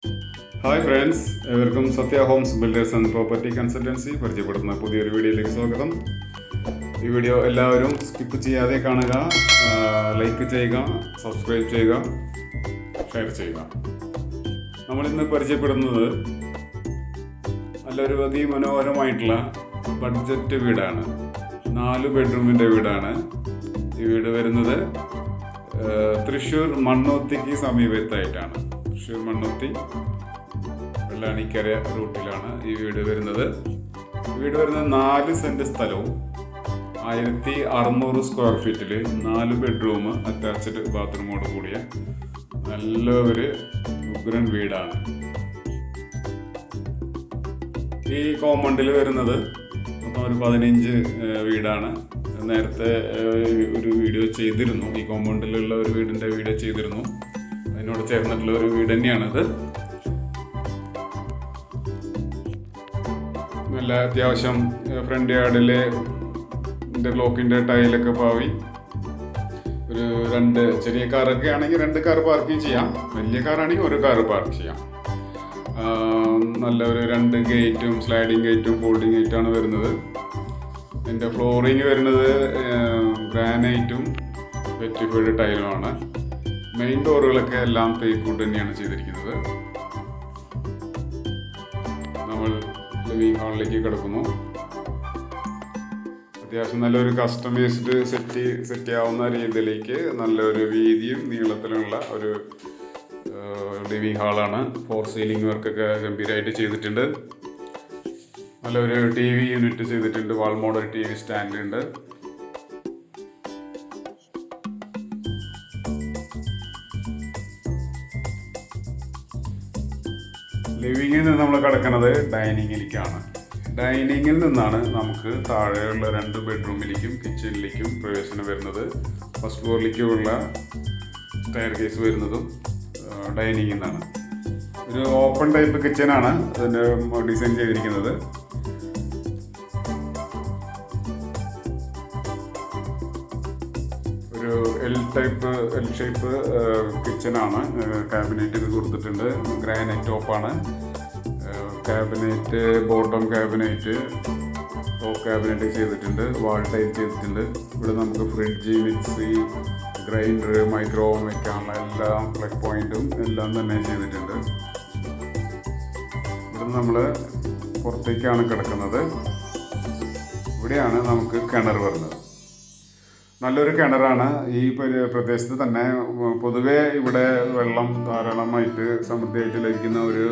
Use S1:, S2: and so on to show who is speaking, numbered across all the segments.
S1: Hi friends, ഏവർക്കും Sathya homes builders and property consultancy പരിചയപ്പെടുന്ന പുതിയൊരു വീഡിയോയിലേക്ക് സ്വാഗതം. ഈ വീഡിയോ എല്ലാവരും സ്കിപ്പ് ചെയ്യാതെ കാണുക, ലൈക്ക് ചെയ്യുക, സബ്സ്ക്രൈബ് ചെയ്യുക, ഷെയർ ചെയ്യുക. നമ്മളിന്ന് പരിചയപ്പെടുന്നത് നല്ലൊരു അതിമനോഹരമായിട്ടുള്ള ബഡ്ജറ്റ് വീടാണ്. 4 ബെഡ്റൂമിൻ്റെ വീടാണ്. ഈ വീട് വരുന്നത് തൃശ്ശൂർ മണ്ണുത്തിക്ക് സമീപത്തായിട്ടാണ്. തൃശ്ശൂർ മണ്ണുത്തി വെള്ളാണിക്കര റൂട്ടിലാണ് ഈ വീട് വരുന്നത്. വീട് വരുന്നത് 4 സെൻറ്റ് സ്ഥലവും 1600 സ്ക്വയർ ഫീറ്റിൽ 4 ബെഡ്റൂം അറ്റാച്ച്ഡ് ബാത്റൂമോട് കൂടിയ നല്ല ഒരു ഉഗ്രൻ വീടാണ്. ഈ കോമ്പൗണ്ടിൽ വരുന്നത് മൊത്തം ഒരു 15 വീടാണ്. നേരത്തെ ഒരു വീഡിയോ ചെയ്തിരുന്നു, ഈ കോമ്പൗണ്ടിലുള്ള ഒരു വീടിൻ്റെ വീഡിയോ ചെയ്തിരുന്നു. അതിനോട് ചേർന്നിട്ടുള്ള ഒരു വീട് തന്നെയാണിത്. നല്ല അത്യാവശ്യം ഫ്രണ്ട് യാർഡിൽ ഇൻ്റർലോക്കിൻ്റെ ടൈലൊക്കെ പാവി ഒരു 2 ചെറിയ കാറൊക്കെ ആണെങ്കിൽ 2 കാർ പാർക്കിംഗ് ചെയ്യാം. വലിയ കാറാണെങ്കിൽ 1 കാർ പാർക്ക് ചെയ്യാം. നല്ല ഒരു 2 ഗേറ്റും സ്ലൈഡിങ് ഗേറ്റും ഫോൾഡിങ് ഗേറ്റാണ് വരുന്നത്. എൻ്റെ ഫ്ലോറിങ് വരുന്നത് ഗ്രാനൈറ്റും വെറ്റിഫൈഡ് ടൈലുമാണ്. മെയിൻ ഡോറുകളൊക്കെ എല്ലാം തേക്കൂട്ട് തന്നെയാണ് ചെയ്തിരിക്കുന്നത്. നമ്മൾ ലിവിംഗ് ഹാളിലേക്ക് കിടക്കുന്നു. അത്യാവശ്യം നല്ലൊരു കസ്റ്റമൈസ്ഡ് സെറ്റ് ചെയ്യാവുന്ന രീതിയിലേക്ക് നല്ലൊരു വീതിയും നീളത്തിലുള്ള ഒരു ലിവിംഗ് ഹാളാണ്. ഫോർ സീലിംഗ് വർക്കൊക്കെ ഗംഭീരമായിട്ട് ചെയ്തിട്ടുണ്ട്. നല്ലൊരു TV യൂണിറ്റ് ചെയ്തിട്ടുണ്ട്. വാൾ മോഡൽ TV സ്റ്റാൻഡ് ഉണ്ട്. ലിവിങ്ങിൽ നിന്ന് നമ്മൾ കിടക്കുന്നത് ഡൈനിങ്ങിലേക്കാണ്. ഡൈനിങ്ങിൽ നിന്നാണ് നമുക്ക് താഴെയുള്ള 2 ബെഡ്റൂമിലേക്കും കിച്ചണിലേക്കും പ്രവേശനം വരുന്നത്. ഫസ്റ്റ് ഫ്ലോറിലേക്കുള്ള സ്റ്റെയർ കേസ് വരുന്നതും ഡൈനിങ്ങിൽ നിന്നാണ്. ഒരു ഓപ്പൺ ടൈപ്പ് കിച്ചനാണ് അതിൻ്റെ ഡിസൈൻ ചെയ്തിരിക്കുന്നത്. ഒരു എൽ ഷേപ്പ് കിച്ചനാണ്. ക്യാബിനറ്റ് കൊടുത്തിട്ടുണ്ട്. ഗ്രാനൈറ്റ് ടോപ്പാണ് cabinet. Bottom cabinet, top cabinet ചെയ്തിട്ടുണ്ട്. വാൾ ടൈപ്പ് ചെയ്തിട്ടുണ്ട്. ഇവിടെ നമുക്ക് fridge, mixie, grinder, micro oven വയ്ക്കാനുള്ള എല്ലാം പ്ലഗ് പോയിന്റും എല്ലാം തന്നെ ചെയ്തിട്ടുണ്ട്. ഇവിടെ നമ്മൾ പുറത്തേക്കാണ് കിടക്കുന്നത്. ഇവിടെയാണ് നമുക്ക് കിണർ വരുന്നത്. നല്ലൊരു കിണറാണ്. ഈ പ്രദേശത്ത് തന്നെ പൊതുവെ ഇവിടെ വെള്ളം ധാരാളമായിട്ട് സമൃദ്ധിയായിട്ട് ലഭിക്കുന്ന ഒരു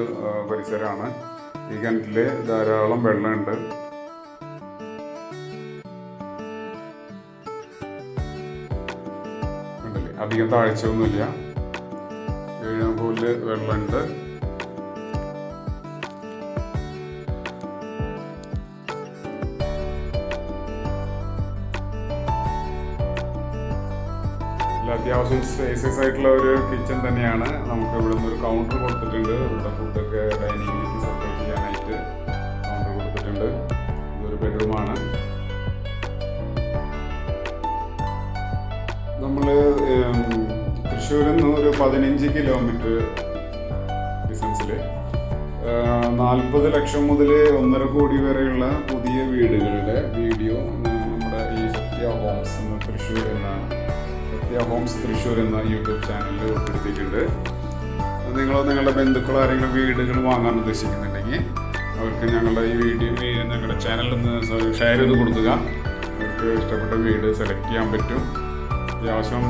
S1: പരിസരമാണ്. ഈ കിണറ്റിൽ ധാരാളം വെള്ളമുണ്ട്. അധികം താഴ്ചയൊന്നുമില്ല. പോലെ വെള്ളമുണ്ട്. അത്യാവശ്യം സ്പേസസ് ആയിട്ടുള്ള ഒരു കിച്ചൺ തന്നെയാണ്. നമുക്ക് ഇവിടെ നിന്ന് ഒരു കൗണ്ടർ കൊടുത്തിട്ടുണ്ട്. ഇവിടെ ഫുഡൊക്കെ ഡൈനിങ്ങിലേക്ക് സെപ്പറേറ്റ് ചെയ്യാനായിട്ട് കൗണ്ടർ കൊടുത്തിട്ടുണ്ട്. ഇതൊരു ബെഡ്റൂമാണ്. നമ്മൾ തൃശ്ശൂരിൽ നിന്ന് ഒരു 15 കിലോമീറ്റർ ഡിസ്റ്റൻസിൽ 40 ലക്ഷം മുതൽ 1.5 കോടി വരെയുള്ള പുതിയ വീടുകളുടെ വീഡിയോ നമ്മുടെ ഈ സത്യ ഹോംസ് തൃശ്ശൂർ എന്ന യൂട്യൂബ് ചാനലിൽ ഉൾപ്പെടുത്തിയിട്ടുണ്ട്. നിങ്ങളുടെ ബന്ധുക്കളോ ആരെങ്കിലും വീടുകൾ വാങ്ങാൻ ഉദ്ദേശിക്കുന്നുണ്ടെങ്കിൽ അവർക്ക് ഞങ്ങളുടെ ഈ വീഡിയോ ഞങ്ങളുടെ ചാനലിൽ നിന്ന് ഷെയർ ചെയ്ത് കൊടുക്കുക. അവർക്ക് ഇഷ്ടപ്പെട്ട വീട് സെലക്ട് ചെയ്യാൻ പറ്റും. അത്യാവശ്യം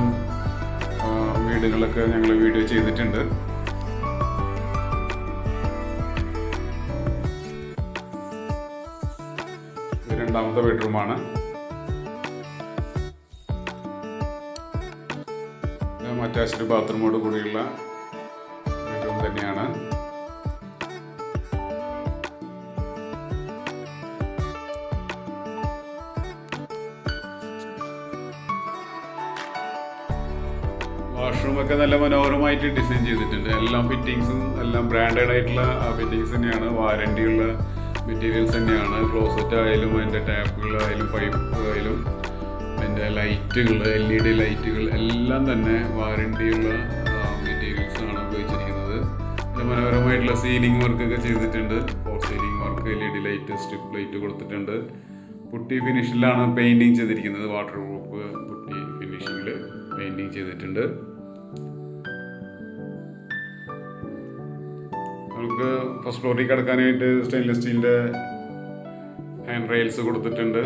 S1: വീടുകളൊക്കെ ഞങ്ങൾ വീഡിയോ ചെയ്തിട്ടുണ്ട്. ഇത് 2ാമത്തെ ബെഡ്റൂമാണ്. അറ്റാച്ച്ഡ് ബാത്റൂമോട് കൂടിയുള്ള ബെഡ്റൂം തന്നെയാണ്. വാഷ്റൂമൊക്കെ നല്ല മനോഹരമായിട്ട് ഡിസൈൻ ചെയ്തിട്ടുണ്ട്. എല്ലാം ഫിറ്റിങ്സും എല്ലാം ബ്രാൻഡഡ് ആയിട്ടുള്ള ഫിറ്റിങ്സ് തന്നെയാണ്. വാറണ്ടിയുള്ള മെറ്റീരിയൽസ് തന്നെയാണ്. ക്ലോസറ്റ് ആയാലും അതിൻ്റെ ടാപ്പുകളായാലും പൈപ്പ് ആയാലും അതിൻ്റെ ലൈറ്റുകൾ, LED ലൈറ്റുകൾ എല്ലാം തന്നെ വാറണ്ടിയുള്ള മെറ്റീരിയൽസാണ് ഉപയോഗിച്ചിരിക്കുന്നത്. മനോഹരമായിട്ടുള്ള സീലിംഗ് വർക്കൊക്കെ ചെയ്തിട്ടുണ്ട്. For ceiling work, LED light, strip light കൊടുത്തിട്ടുണ്ട്. പുട്ടി ഫിനിഷിലാണ് പെയിൻറ്റിങ് ചെയ്തിരിക്കുന്നത്. വാട്ടർ പ്രൂഫ് പുട്ടി ഫിനിഷിങ്ങിൽ പെയിൻറ്റിങ് ചെയ്തിട്ടുണ്ട്. നമുക്ക് ഫസ്റ്റ് ഫ്ലോറിൽ കിടക്കാനായിട്ട് സ്റ്റെയിൻലെസ് സ്റ്റീലിൻ്റെ ഹാൻഡ് റെയിൽസ് കൊടുത്തിട്ടുണ്ട്.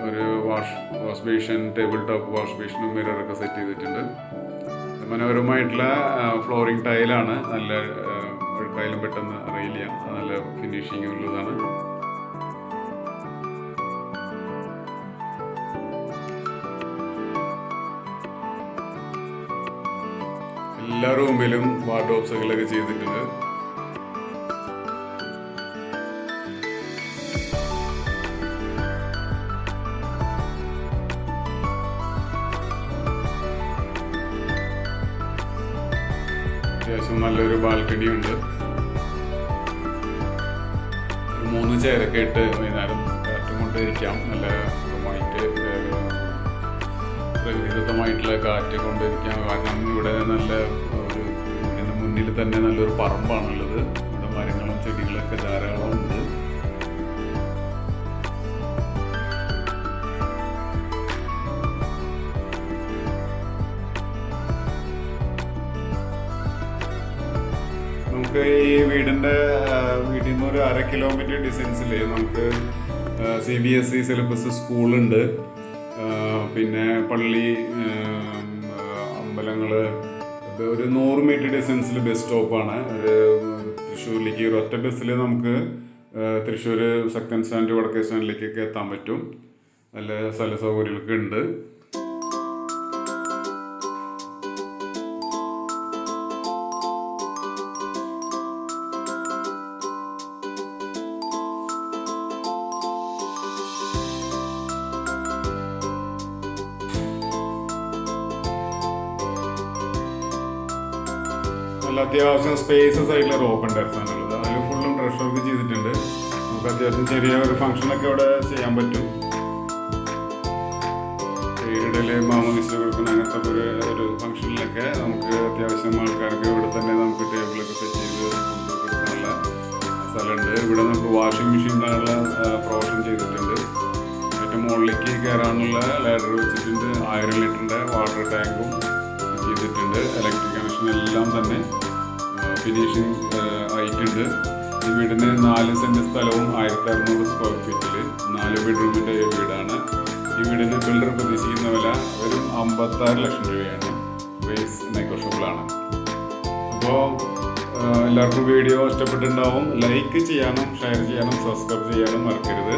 S1: ഒരു wash basin, table top wash ബേഷനും മിററൊക്കെ സെറ്റ് ചെയ്തിട്ടുണ്ട്. മനോഹരമായിട്ടുള്ള ഫ്ലോറിംഗ് ടൈലാണ്. നല്ല ടൈലും പെട്ടെന്ന് അറിയില്ല, നല്ല ഫിനിഷിങ് ഉള്ളതാണ്. എല്ലാ റൂമിലും വാർഡ്രോബ്സുകളൊക്കെ ചെയ്തിട്ടുണ്ട്. അത്യാവശ്യം നല്ലൊരു ബാൽക്കണി ഉണ്ട്. 3 ചെയറൊക്കെ ഇട്ട് വൈകുന്നേരം കാറ്റും കൊണ്ട് ഇരിക്കാം. നല്ല സുഖമായിട്ട് പ്രകൃതിദത്തമായിട്ടുള്ള കാറ്റ് കൊണ്ടിരിക്കാം. കാരണം ഇവിടെ നല്ല ഒരു ഇതിൻ്റെ മുന്നിൽ തന്നെ നല്ലൊരു പറമ്പാണുള്ളത്. ഇവിടെ മരങ്ങളും ചെടികളൊക്കെ ധാരാളം ഉണ്ട്. നമുക്ക് ഈ വീട്ടിൽ നിന്ന് ഒരു 1/2 കിലോമീറ്റർ ഡിസ്റ്റൻസിൽ നമുക്ക് CBSE സിലബസ് സ്കൂളുണ്ട്. പിന്നെ പള്ളി, അമ്പലങ്ങൾ, ഒരു 100 മീറ്റർ ഡിസ്റ്റൻസിൽ ബസ് സ്റ്റോപ്പാണ്. ഒരു തൃശ്ശൂരിലേക്ക് ഒരു ഒറ്റ ബസ്സിൽ നമുക്ക് തൃശ്ശൂർ സെക്കൻഡ് സ്റ്റാൻഡ്, വടക്കേ സ്റ്റാൻഡിലേക്കൊക്കെ എത്താൻ പറ്റും. നല്ല സ്ഥല സൗകര്യമൊക്കെ ഉണ്ട്. നല്ല അത്യാവശ്യം സ്പേസസ് ആയിട്ടുള്ള ഒരു ഓപ്പൺ ടെറസാണ് ഉള്ളത്. അതിൽ ഫുള്ളും ഡ്രഷ് വർക്ക് ചെയ്തിട്ടുണ്ട്. നമുക്ക് അത്യാവശ്യം ചെറിയ ഒരു ഫംഗ്ഷനൊക്കെ ഇവിടെ ചെയ്യാൻ പറ്റും. വീടിൽ മാമോദിസ കൊടുക്കുന്ന അങ്ങനത്തെ ഒരു ഫംഗ്ഷനിലൊക്കെ നമുക്ക് അത്യാവശ്യം ആൾക്കാർക്ക് ഇവിടെ തന്നെ നമുക്ക് ടേബിളൊക്കെ സെറ്റ് ചെയ്ത് കൊടുക്കാനുള്ള സ്ഥലമുണ്ട്. ഇവിടെ നമുക്ക് വാഷിംഗ് മെഷീനുള്ള പ്രൊവിഷൻ ചെയ്തിട്ടുണ്ട്. ഏറ്റവും മുകളിലേക്ക് കയറാനുള്ള ലാഡർ വെച്ചിട്ടുണ്ട്. 1000 ലിറ്ററിൻ്റെ വാട്ടർ ടാങ്കും ചെയ്തിട്ടുണ്ട്. ഇലക്ട്രിക് കണക്ഷൻ എല്ലാം തന്നെ ഫിനിഷിങ് ആയിട്ടുണ്ട്. ഈ വീടിന് 4 സെൻറ് സ്ഥലവും 1600 സ്ക്വയർ ഫീറ്റിൽ 4 ബെഡ്റൂമിൻ്റെ വീടാണ്. ഈ വീടിന് ബിൽഡർ പ്രതീക്ഷിക്കുന്ന വില വെറും 56 ലക്ഷം രൂപയാണ്. പ്രൈസ് നെഗോഷ്യബിളാണ്. അപ്പോൾ എല്ലാവർക്കും വീഡിയോ ഇഷ്ടപ്പെട്ടിട്ടുണ്ടാവും. ലൈക്ക് ചെയ്യാനും ഷെയർ ചെയ്യാനും സബ്സ്ക്രൈബ് ചെയ്യാനും മറക്കരുത്.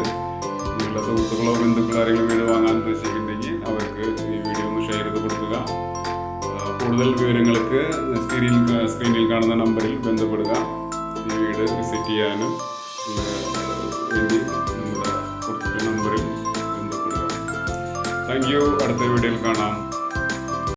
S1: നിങ്ങളുടെ സുഹൃത്തുക്കളോ ബന്ധുക്കളോ ആരെങ്കിലും വീട് വാങ്ങാൻ ഉദ്ദേശിക്കുന്നുണ്ടെങ്കിൽ അവർക്ക് ഈ വീഡിയോ ഒന്ന് ഷെയർ ചെയ്ത് കൊടുക്കുക. കൂടുതൽ വിവരങ്ങൾക്ക് സ്ക്രീനിൽ കാണുന്ന നമ്പറിൽ ബന്ധപ്പെടുക. ഈ വീട് വിസിറ്റ് ചെയ്യാനും വേണ്ടി നമ്മുടെ കൊടുത്തിട്ടുള്ള നമ്പറിൽ ബന്ധപ്പെടുക. Thank you. അടുത്ത വീഡിയോയിൽ കാണാം.